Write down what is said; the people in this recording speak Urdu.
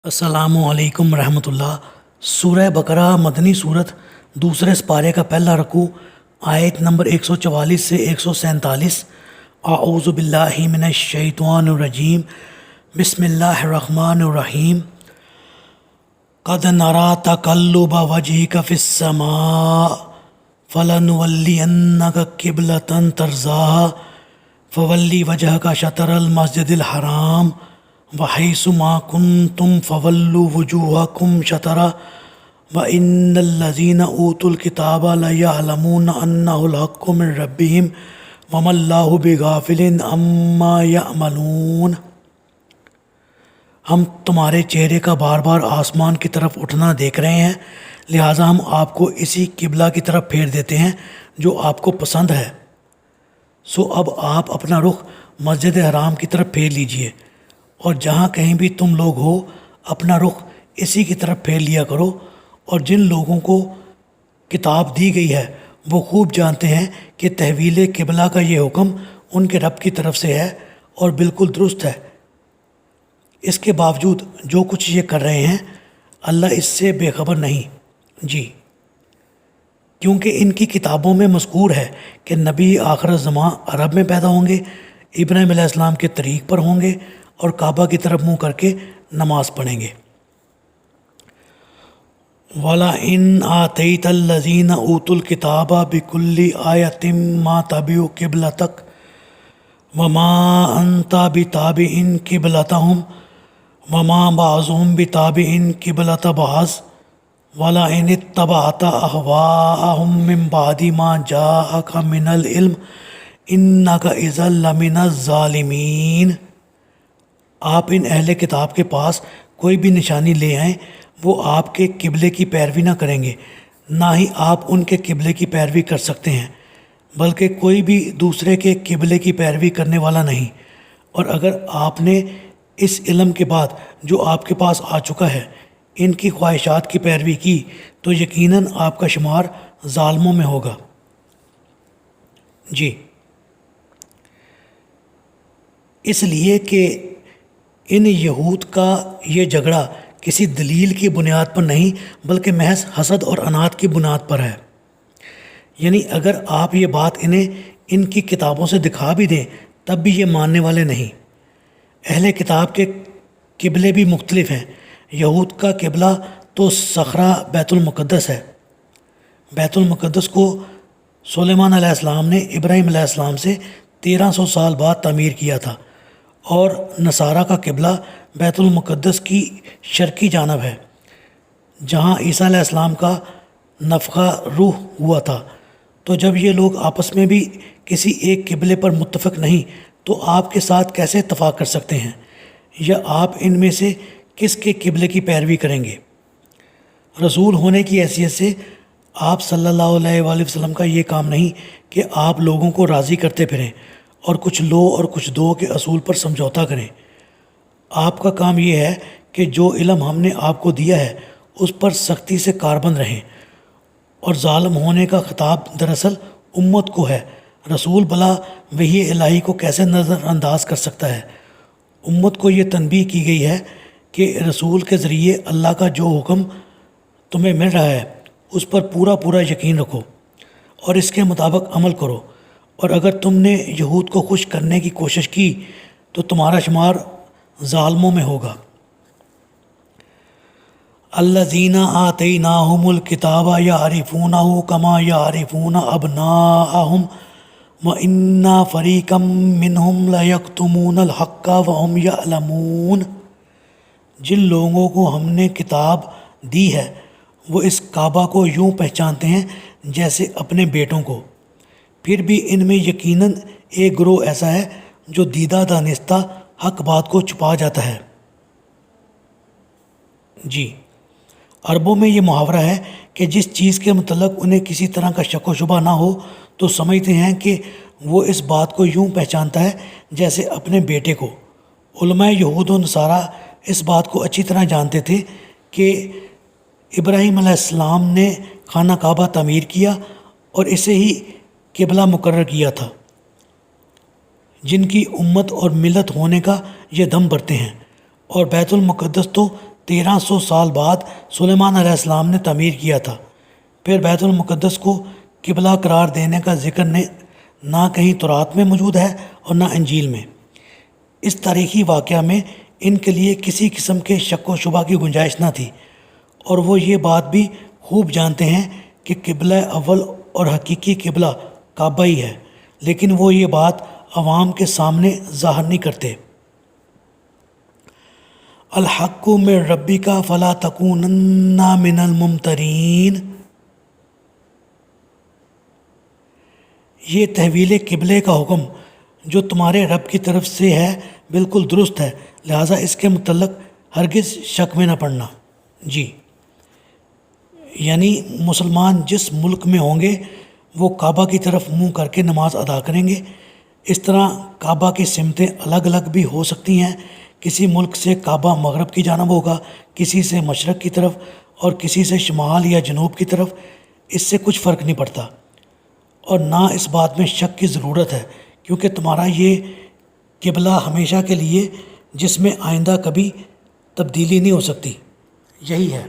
السلام علیکم ورحمۃ اللہ۔ سورہ بقرہ مدنی صورت، دوسرے سپارے کا پہلا رکوع، آیت نمبر 144 سے 147۔ اعوذ باللہ من الشیطان الرجیم، بسم اللہ الرحمن الرحیم۔ قد نرى تقلب وجهك في السماء فلنولینک قبلة ترضاها فول وجهك شطر المسجد الحرام وحیث ما کنتم فولوا وجوہکم شطرہ وإن الذین اوتوا الکتاب لیعلمون انہ الحق من ربہم وما اللہ بغافل عما یعملون۔ ہم تمہارے چہرے کا بار بار آسمان کی طرف اٹھنا دیکھ رہے ہیں، لہٰذا ہم آپ کو اسی قبلہ کی طرف پھیر دیتے ہیں جو آپ کو پسند ہے۔ سو اب آپ اپنا رخ مسجد حرام کی طرف پھیر لیجئے، اور جہاں کہیں بھی تم لوگ ہو اپنا رخ اسی کی طرف پھیر لیا کرو۔ اور جن لوگوں کو کتاب دی گئی ہے وہ خوب جانتے ہیں کہ تحویل قبلہ کا یہ حکم ان کے رب کی طرف سے ہے اور بالکل درست ہے۔ اس کے باوجود جو کچھ یہ کر رہے ہیں اللہ اس سے بے خبر نہیں جی، کیونکہ ان کی کتابوں میں مذکور ہے کہ نبی آخر الزماں عرب میں پیدا ہوں گے، ابراہیم علیہ السلام کے طریق پر ہوں گے اور کعبہ کی طرف منہ کر کے نماز پڑھیں گے۔ وَلَئِنْ آتَيْتَ الَّذِينَ أُوتُوا الْكِتَابَ بِكُلِّ آيَةٍ مَا تَبِعُوا قِبْلَتَكَ وَمَا أَنْتَ بِتَابِعٍ قِبْلَتَهُمْ وَمَا بَعْضُهُمْ بِتَابِعٍ قِبْلَةَ بَعْضٍ وَلَئِنِ اتَّبَعْتَ أَهْوَاءَهُمْ مِنْ بَعْدِ مَا جَاءَكَ مِنَ الْعِلْمِ إِنَّكَ إِذًا لَمِنَ الظَّالِمِينَ۔ آپ ان اہل کتاب کے پاس کوئی بھی نشانی لے آئیں، وہ آپ کے قبلے کی پیروی نہ کریں گے، نہ ہی آپ ان کے قبلے کی پیروی کر سکتے ہیں، بلکہ کوئی بھی دوسرے کے قبلے کی پیروی کرنے والا نہیں۔ اور اگر آپ نے اس علم کے بعد جو آپ کے پاس آ چکا ہے ان کی خواہشات کی پیروی کی تو یقیناً آپ کا شمار ظالموں میں ہوگا جی۔ اس لیے کہ ان یہود کا یہ جھگڑا کسی دلیل کی بنیاد پر نہیں بلکہ محض حسد اور اناد کی بنیاد پر ہے۔ یعنی اگر آپ یہ بات انہیں ان کی کتابوں سے دکھا بھی دیں تب بھی یہ ماننے والے نہیں۔ اہل کتاب کے قبلے بھی مختلف ہیں۔ یہود کا قبلہ تو صخرہ بیت المقدس ہے۔ بیت المقدس کو سلیمان علیہ السلام نے ابراہیم علیہ السلام سے 1300 سال بعد تعمیر کیا تھا، اور نصارہ کا قبلہ بیت المقدس کی شرقی جانب ہے جہاں عیسیٰ علیہ السلام کا نفخہ روح ہوا تھا۔ تو جب یہ لوگ آپس میں بھی کسی ایک قبلے پر متفق نہیں تو آپ کے ساتھ کیسے اتفاق کر سکتے ہیں، یا آپ ان میں سے کس کے قبلے کی پیروی کریں گے؟ رسول ہونے کی حیثیت سے آپ صلی اللہ علیہ وآلہ وسلم کا یہ کام نہیں کہ آپ لوگوں کو راضی کرتے پھریں اور کچھ لو اور کچھ دو کے اصول پر سمجھوتا کریں۔ آپ کا کام یہ ہے کہ جو علم ہم نے آپ کو دیا ہے اس پر سختی سے کاربند رہیں، اور ظالم ہونے کا خطاب دراصل امت کو ہے۔ رسول بلا وحی الہی کو کیسے نظر انداز کر سکتا ہے؟ امت کو یہ تنبیہ کی گئی ہے کہ رسول کے ذریعے اللہ کا جو حکم تمہیں مل رہا ہے اس پر پورا یقین رکھو اور اس کے مطابق عمل کرو، اور اگر تم نے یہود کو خوش کرنے کی کوشش کی تو تمہارا شمار ظالموں میں ہوگا۔ الذین آتیناہم الکتاب یعرفونہ کما یعرفون ابناءہم وان فریقا منہم لیکتمون الحق وہم یعلمون۔ جن لوگوں کو ہم نے کتاب دی ہے وہ اس کعبہ کو یوں پہچانتے ہیں جیسے اپنے بیٹوں کو، پھر بھی ان میں یقیناً ایک گروہ ایسا ہے جو دیدہ دانستہ حق بات کو چھپا جاتا ہے جی۔ عربوں میں یہ محاورہ ہے کہ جس چیز کے متعلق انہیں کسی طرح کا شک و شبہ نہ ہو تو سمجھتے ہیں کہ وہ اس بات کو یوں پہچانتا ہے جیسے اپنے بیٹے کو۔ علماء یہود و نصارہ اس بات کو اچھی طرح جانتے تھے کہ ابراہیم علیہ السلام نے خانہ کعبہ تعمیر کیا اور اسے ہی قبلہ مقرر کیا تھا، جن کی امت اور ملت ہونے کا یہ دم بھرتے ہیں، اور بیت المقدس تو 1300 سال بعد سلیمان علیہ السلام نے تعمیر کیا تھا۔ پھر بیت المقدس کو قبلہ قرار دینے کا ذکر نہ کہیں تورات میں موجود ہے اور نہ انجیل میں۔ اس تاریخی واقعہ میں ان کے لیے کسی قسم کے شک و شبہ کی گنجائش نہ تھی، اور وہ یہ بات بھی خوب جانتے ہیں کہ قبلہ اول اور حقیقی قبلہ کعبہ ہی ہے، لیکن وہ یہ بات عوام کے سامنے ظاہر نہیں کرتے۔ الحق من ربک فلا تکونن من الممترین۔ یہ تحویل قبلے کا حکم جو تمہارے رب کی طرف سے ہے بالکل درست ہے، لہٰذا اس کے متعلق ہرگز شک میں نہ پڑنا۔ جی، یعنی مسلمان جس ملک میں ہوں گے وہ کعبہ کی طرف منہ کر کے نماز ادا کریں گے۔ اس طرح کعبہ کی سمتیں الگ الگ بھی ہو سکتی ہیں، کسی ملک سے کعبہ مغرب کی جانب ہوگا، کسی سے مشرق کی طرف اور کسی سے شمال یا جنوب کی طرف۔ اس سے کچھ فرق نہیں پڑتا، اور نہ اس بات میں شک کی ضرورت ہے، کیونکہ تمہارا یہ قبلہ ہمیشہ کے لیے جس میں آئندہ کبھی تبدیلی نہیں ہو سکتی، یہی ہے۔